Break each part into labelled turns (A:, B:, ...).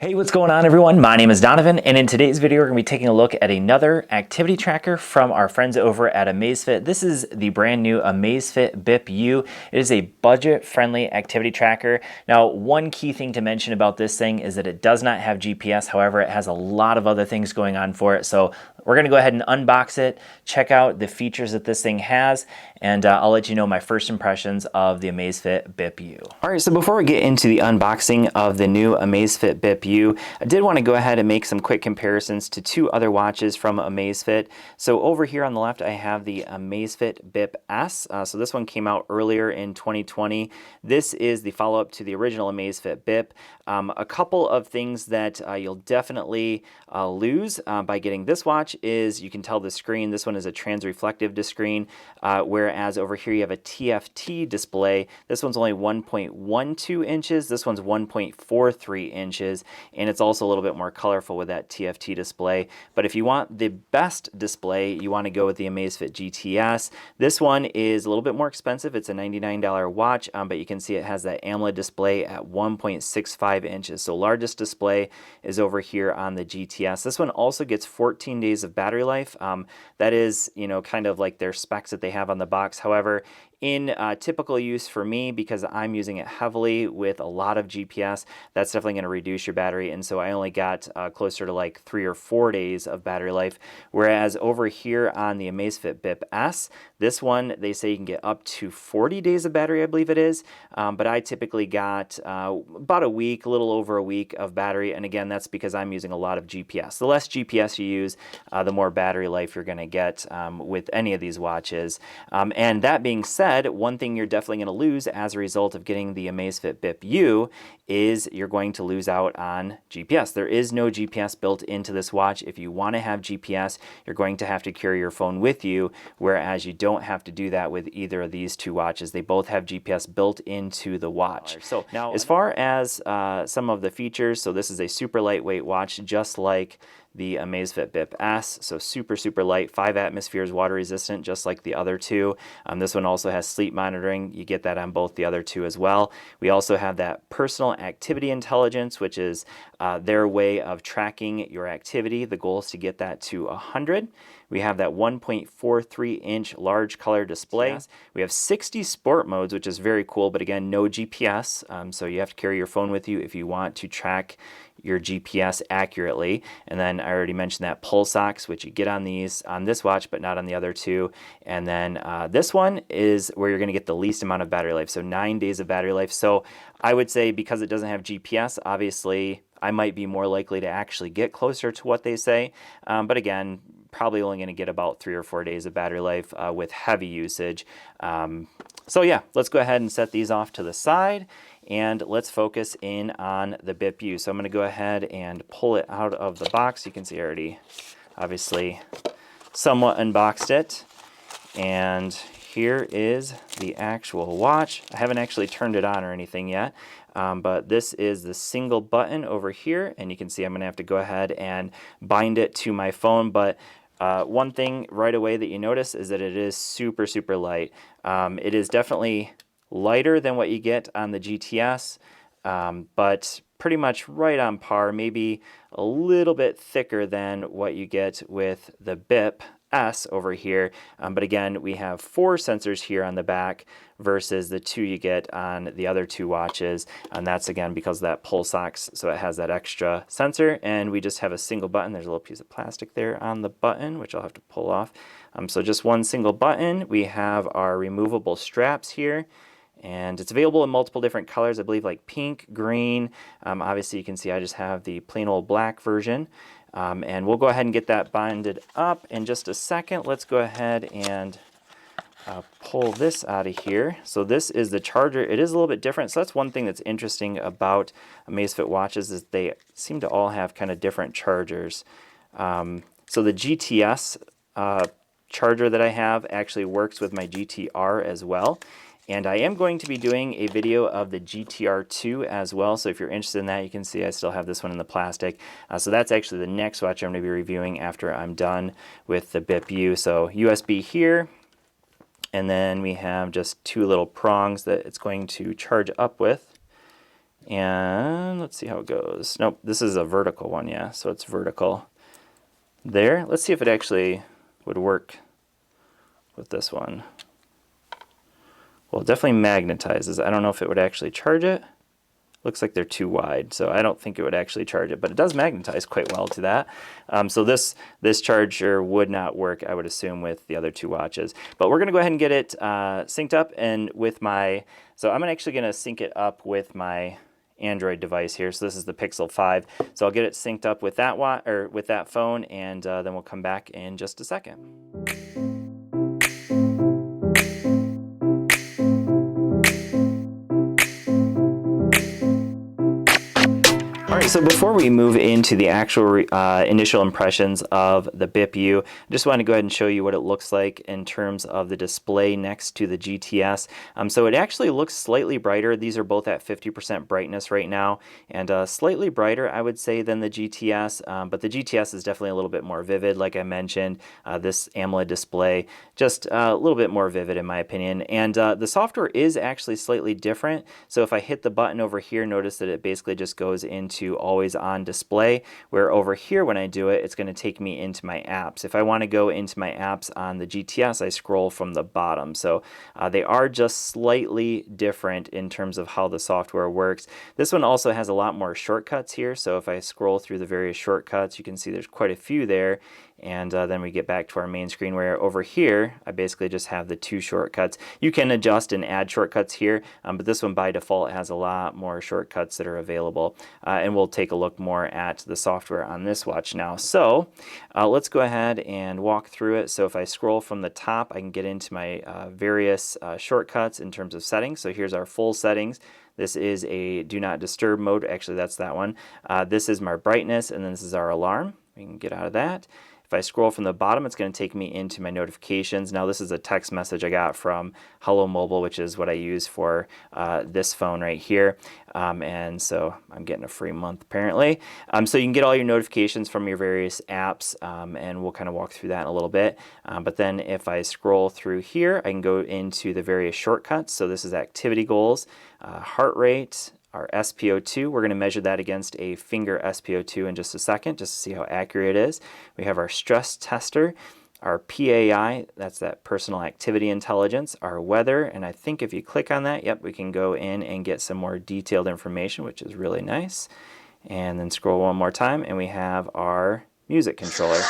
A: Hey, what's going on everyone? My name is Donovan, and in today's video we're going to be taking a look at another activity tracker from our friends over at Amazfit. This is the brand new Amazfit Bip U. It is a budget-friendly activity tracker. Now, one key thing to mention about this thing is that it does not have GPS. However, it has a lot of other things going on for it. So we're going to go ahead and unbox it, check out the features that this thing has, and I'll let you know my first impressions of the Amazfit Bip U. All right, so before we get into the unboxing of the new Amazfit Bip U, I did want to go ahead and make some quick comparisons to two other watches from Amazfit. So over here on the left, I have the Amazfit Bip S. So this one came out earlier in 2020. This is the follow-up to the original Amazfit Bip. A couple of things that you'll definitely lose by getting this watch is you can tell the screen. This one is a trans-reflective screen, whereas over here you have a TFT display. This one's only 1.12 inches. This one's 1.43 inches, and it's also a little bit more colorful with that TFT display. But if you want the best display, you want to go with the Amazfit GTS. This one is a little bit more expensive. It's a $99 watch, but you can see it has that AMOLED display at 1.65 inches. So largest display is over here on the GTS. This one also gets 14 days of battery life. That is, kind of like their specs that they have on the box. However, in typical use for me, because I'm using it heavily with a lot of GPS, that's definitely going to reduce your battery, and so I only got closer to like 3 or 4 days of battery life. Whereas over here on the Amazfit Bip S, this one, they say you can get up to 40 days of battery, I believe it is, but I typically got about a week, a little over a week of battery, and again, that's because I'm using a lot of GPS. The less GPS you use, the more battery life you're going to get with any of these watches. And that being said, one thing you're definitely going to lose as a result of getting the Amazfit Bip U is you're going to lose out on GPS. There is no GPS built into this watch. If you want to have GPS, you're going to have to carry your phone with you, whereas you don't have to do that with either of these two watches. They both have GPS built into the watch. So now, as far as some of the features, so this is a super lightweight watch, just like the Amazfit Bip S, so super light, 5 atmospheres, water resistant, just like the other two. This one also has sleep monitoring. You get that on both the other two as well. We also have that personal activity intelligence, which is their way of tracking your activity. The goal is to get that to 100. We have that 1.43-inch large color display. Yes. We have 60 sport modes, which is very cool, but again, no GPS, so you have to carry your phone with you if you want to track your GPS accurately. And then I already mentioned that pulse ox, which you get on this watch, but not on the other two. And then this one is where you're going to get the least amount of battery life, so 9 days of battery life. So I would say because it doesn't have GPS, obviously I might be more likely to actually get closer to what they say. But again, probably only going to get about 3 or 4 days of battery life with heavy usage. So yeah, let's go ahead and set these off to the side, and let's focus in on the Bip U. So I'm going to go ahead and pull it out of the box. You can see I already obviously somewhat unboxed it, and here is the actual watch. I haven't actually turned it on or anything yet, but this is the single button over here, and you can see I'm going to have to go ahead and bind it to my phone. But one thing right away that you notice is that it is super light. It is definitely lighter than what you get on the GTS, but pretty much right on par, maybe a little bit thicker than what you get with the Bip S over here. But again, we have 4 sensors here on the back versus the 2 you get on the other 2 watches, and that's again because of that pulse ox, so it has that extra sensor. And we just have a single button. There's a little piece of plastic there on the button, which I'll have to pull off. So just one single button. We have our removable straps here, and it's available in multiple different colors, I believe, like pink, green. Obviously you can see I just have the plain old black version. And we'll go ahead and get that binded up in just a second. Let's go ahead and pull this out of here. So this is the charger. It is a little bit different. So that's one thing that's interesting about Amazfit watches, is they seem to all have kind of different chargers. So the GTS charger that I have actually works with my GTR as well. And I am going to be doing a video of the GTR2 as well, so if you're interested in that, you can see I still have this one in the plastic. So that's actually the next watch I'm going to be reviewing after I'm done with the Bip U. So USB here, and then we have just 2 little prongs that it's going to charge up with. And let's see how it goes. Nope, this is a vertical one, yeah, so it's vertical. There, let's see if it actually would work with this one. Well, it definitely magnetizes. I don't know if it would actually charge it. Looks like they're too wide, so I don't think it would actually charge it, but it does magnetize quite well to that. So this charger would not work, I would assume, with the other two watches. But we're gonna go ahead and get it synced up, and with my, so I'm actually gonna sync it up with my Android device here. So this is the Pixel 5. So I'll get it synced up with that with that phone, and then we'll come back in just a second. Alright, so before we move into the actual initial impressions of the Bip U, I just want to go ahead and show you what it looks like in terms of the display next to the GTS. So it actually looks slightly brighter. These are both at 50% brightness right now, and slightly brighter, I would say, than the GTS, but the GTS is definitely a little bit more vivid, like I mentioned. This AMOLED display, just a little bit more vivid in my opinion, and the software is actually slightly different. So if I hit the button over here, notice that it basically just goes into always on display, where over here when I do it, it's going to take me into my apps. If I want to go into my apps on the GTS, I scroll from the bottom. So they are just slightly different in terms of how the software works. This one also has a lot more shortcuts here, so if I scroll through the various shortcuts, you can see there's quite a few there. And then we get back to our main screen, where over here I basically just have the two shortcuts. You can adjust and add shortcuts here, but this one by default has a lot more shortcuts that are available. And we'll take a look more at the software on this watch now. So let's go ahead and walk through it. So if I scroll from the top, I can get into my various shortcuts in terms of settings. So here's our full settings. This is a do not disturb mode. Actually, that's that one. This is my brightness, and then this is our alarm. We can get out of that. If I scroll from the bottom, it's going to take me into my notifications. Now this is a text message I got from Hello Mobile, which is what I use for this phone right here. And so I'm getting a free month apparently. So you can get all your notifications from your various apps, and we'll kind of walk through that in a little bit. But then if I scroll through here, I can go into the various shortcuts. So this is activity goals, heart rate, our SpO2. We're going to measure that against a finger SpO2 in just a second, just to see how accurate it is. We have our stress tester, our PAI, that's that personal activity intelligence, our weather, and I think if you click on that, yep, we can go in and get some more detailed information, which is really nice. And then scroll one more time, and we have our music controller.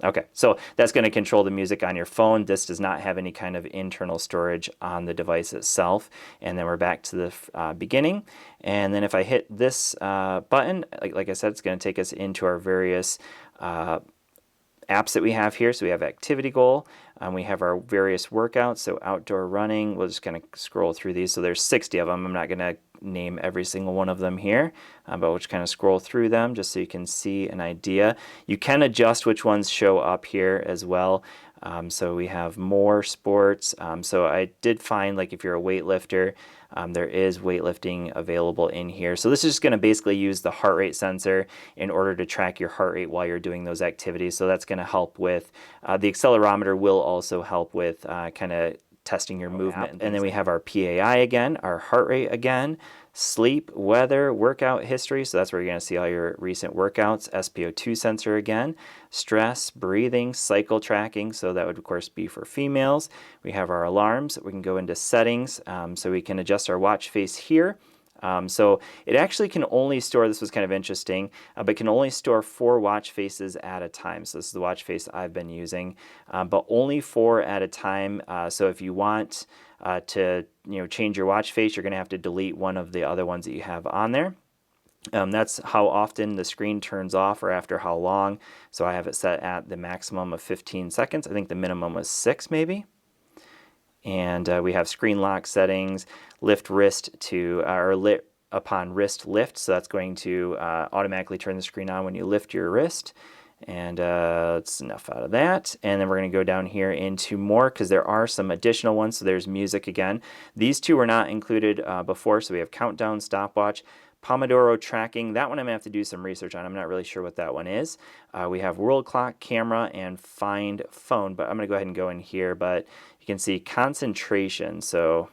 A: Okay, so that's going to control the music on your phone. This does not have any kind of internal storage on the device itself. And then we're back to the beginning. And then if I hit this button, like I said, it's going to take us into our various apps that we have here. So we have activity goal, we have our various workouts, so outdoor running. We'll just kind of scroll through these. So there's 60 of them. I'm not going to name every single one of them here, but we'll just kind of scroll through them just so you can see an idea. You can adjust which ones show up here as well. So we have more sports. So I did find, like, if you're a weightlifter, there is weightlifting available in here. So this is just going to basically use the heart rate sensor in order to track your heart rate while you're doing those activities. So that's going to help with the accelerometer will also help with kind of testing your movement. And then we have our PAI again, our heart rate again, sleep, weather, workout history. So that's where you're going to see all your recent workouts. SpO2 sensor again, stress, breathing, cycle tracking. So that would of course be for females. We have our alarms. We can go into settings. So we can adjust our watch face here. So it actually can only store, this was kind of interesting, but can only store 4 watch faces at a time. So this is the watch face I've been using, but only 4 at a time. So if you want to change your watch face, you're going to have to delete one of the other ones that you have on there. That's how often the screen turns off or after how long. So I have it set at the maximum of 15 seconds. I think the minimum was 6 maybe. And we have screen lock settings, lift wrist to, or lit upon wrist lift. So that's going to automatically turn the screen on when you lift your wrist. And that's enough out of that. And then we're going to go down here into more, because there are some additional ones. So there's music again. These two were not included before. So we have countdown, stopwatch, Pomodoro tracking. That one I'm going to have to do some research on. I'm not really sure what that one is. We have world clock, camera, and find phone. But I'm going to go ahead and go in here. But you can see concentration. So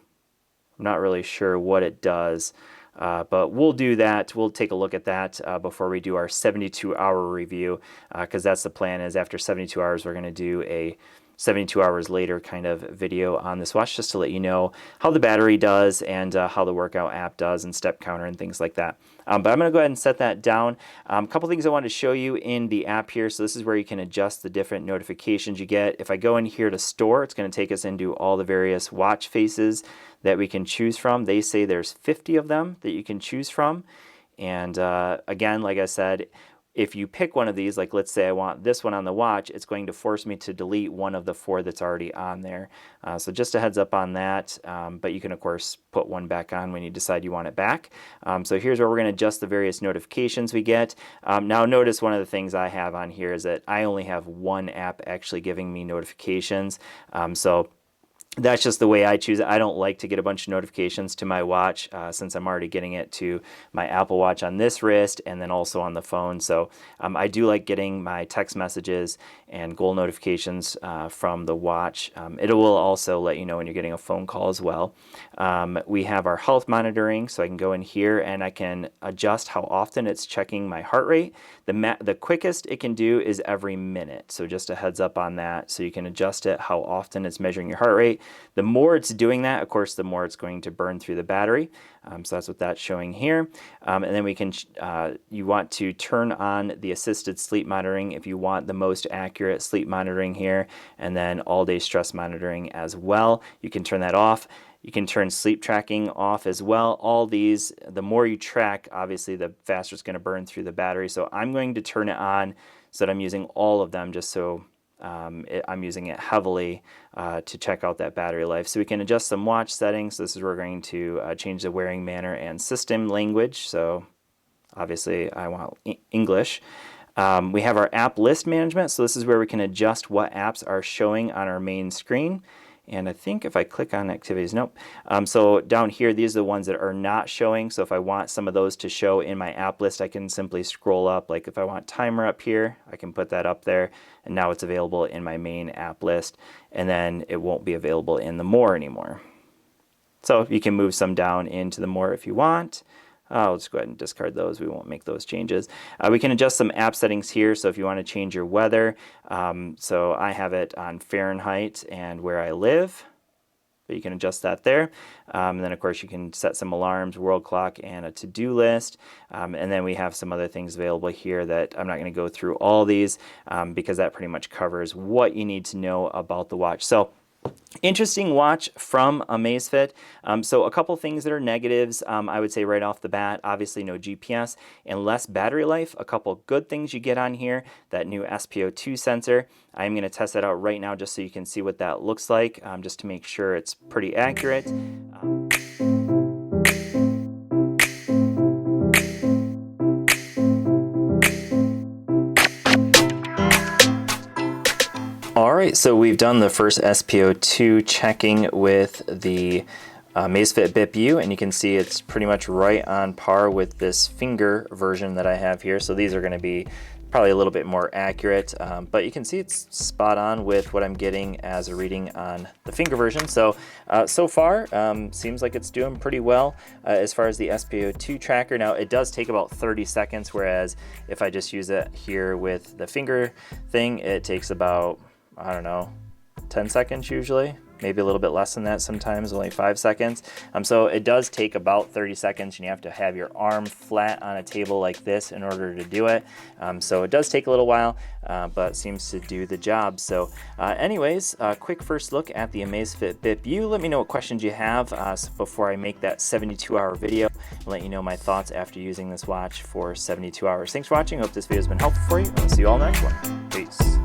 A: I'm not really sure what it does. But we'll do that. We'll take a look at that before we do our 72-hour review, because that's the plan. Is after 72 hours, we're going to do a 72 hours later kind of video on this watch, just to let you know how the battery does and how the workout app does and step counter and things like that. But I'm going to go ahead and set that down. A couple things I wanted to show you in the app here. So this is where you can adjust the different notifications you get. If I go in here to store, it's going to take us into all the various watch faces that we can choose from. They say there's 50 of them that you can choose from. And again, like I said, if you pick one of these, like let's say I want this one on the watch, it's going to force me to delete one of the 4 that's already on there. So just a heads up on that, but you can of course put one back on when you decide you want it back. So here's where we're going to adjust the various notifications we get. Now notice one of the things I have on here is that I only have one app actually giving me notifications. So that's just the way I choose it. I don't like to get a bunch of notifications to my watch since I'm already getting it to my Apple Watch on this wrist and then also on the phone. So I do like getting my text messages and goal notifications from the watch. It will also let you know when you're getting a phone call as well. We have our health monitoring, so I can go in here and I can adjust how often it's checking my heart rate. The quickest it can do is every minute. So just a heads up on that. So you can adjust it how often it's measuring your heart rate. The more it's doing that, of course, the more it's going to burn through the battery. So that's what that's showing here. And then we can, you want to turn on the assisted sleep monitoring if you want the most accurate sleep monitoring here, and then all-day stress monitoring as well. You can turn that off. You can turn sleep tracking off as well. All these, the more you track, obviously, the faster it's going to burn through the battery. So I'm going to turn it on so that I'm using all of them just so I'm using it heavily to check out that battery life. So we can adjust some watch settings. This is where we're going to change the wearing manner and system language. So obviously I want English. We have our app list management. So this is where we can adjust what apps are showing on our main screen. And I think if I click on activities, nope. So down here, these are the ones that are not showing. So if I want some of those to show in my app list, I can simply scroll up. Like if I want timer up here, I can put that up there. And now it's available in my main app list. And then it won't be available in the more anymore. So you can move some down into the more if you want. I'll just go ahead and discard those. We won't make those changes. We can adjust some app settings here. So if you want to change your weather, so I have it on Fahrenheit and where I live. But you can adjust that there. And then, of course, you can set some alarms, world clock, and a to-do list. And then we have some other things available here that I'm not going to go through all these because that pretty much covers what you need to know about the watch. So interesting watch from Amazfit. So a couple things that are negatives, I would say right off the bat, obviously no GPS and less battery life. A couple good things you get on here, that new SpO2 sensor. I'm going to test that out right now just so you can see what that looks like, just to make sure it's pretty accurate. All right, so we've done the first SpO2 checking with the Amazfit Bip U, and you can see it's pretty much right on par with this finger version that I have here. So these are going to be probably a little bit more accurate, but you can see it's spot on with what I'm getting as a reading on the finger version. So so far, seems like it's doing pretty well as far as the SpO2 tracker. Now it does take about 30 seconds, whereas if I just use it here with the finger thing, it takes about, I don't know, 10 seconds usually, maybe a little bit less than that sometimes, only 5 seconds. So it does take about 30 seconds, and you have to have your arm flat on a table like this in order to do it. So it does take a little while, but seems to do the job. So anyways, a quick first look at the Amazfit Bip U. Let me know what questions you have before I make that 72-hour video and let you know my thoughts after using this watch for 72 hours. Thanks for watching. I hope this video has been helpful for you, and I'll see you all next one. Peace.